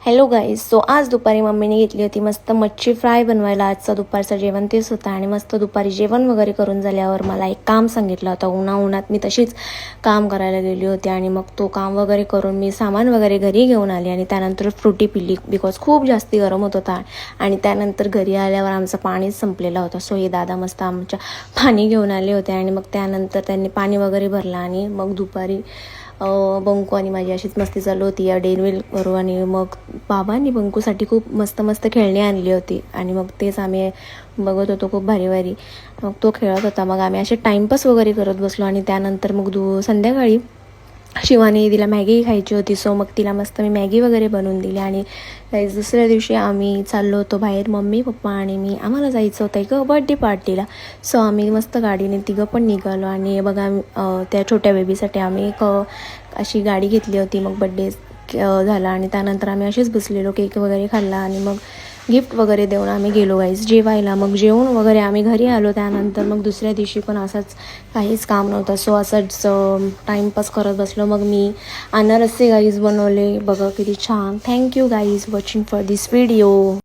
Hello guys. So आज दुपारी मम्मीने घेतली होती मस्त मच्छी फ्राय बनवायला. आजचं दुपारचं जेवण तेच होतं आणि मस्त दुपारी जेवण वगैरे करून झाल्यावर मला एक काम सांगितलं होतं. उन्हात मी तशीच काम करायला गेली होती आणि मग तो काम वगैरे करून मी सामान वगैरे घरी घेऊन आली आणि त्यानंतर फ्रुटी पिली बिकॉज खूप जास्ती गरम होत होता. आणि त्यानंतर घरी आल्यावर आमचं पाणीच संपलेलं होतं. सो हे दादा मस्त आमच्या पाणी घेऊन आले होते आणि मग त्यानंतर त्यांनी पाणी वगैरे भरलं आणि मग दुपारी बंकू आणि माझी अशीच मस्ती चालू होती या डेनवेल करू. आणि मग बाबांनी बंकूसाठी खूप मस्त मस्त खेळणी आणली होती आणि मग तेच आम्ही बघत होतो, खूप भारी भारी. मग तो खेळत होता, मग आम्ही असे टाईमपास वगैरे करत बसलो. आणि त्यानंतर मग संध्याकाळी शिवानी तिला मॅगी खायची होती. सो मग तिला मस्त मी मॅगी वगैरे बनवून दिली. आणि दुसऱ्या दिवशी आम्ही चाललो होतो बाहेर, मम्मी पप्पा आणि मी. आम्हाला जायचं होतं एक बर्थडे पार्टीला. सो आम्ही मस्त गाडीने तिघं पण निघालो. आणि बघा त्या छोट्या बेबीसाठी आम्ही एक अशी गाडी घेतली होती. मग बड्डे झाला आणि त्यानंतर आम्ही असेच बसलेलो, केक वगैरे खाल्ला आणि मग गिफ्ट वगैरे देऊन आम्ही गेलो गाईज जेवायला. मग जेवून वगैरे आम्ही घरी आलो. त्यानंतर मग दुसऱ्या दिवशी पण असंच काहीच काम नव्हतं. सो असंच टाईमपास करत बसलो. मग मी अनारसे गाईज बनवले, बघा किती छान. Thank you guys watching for this video.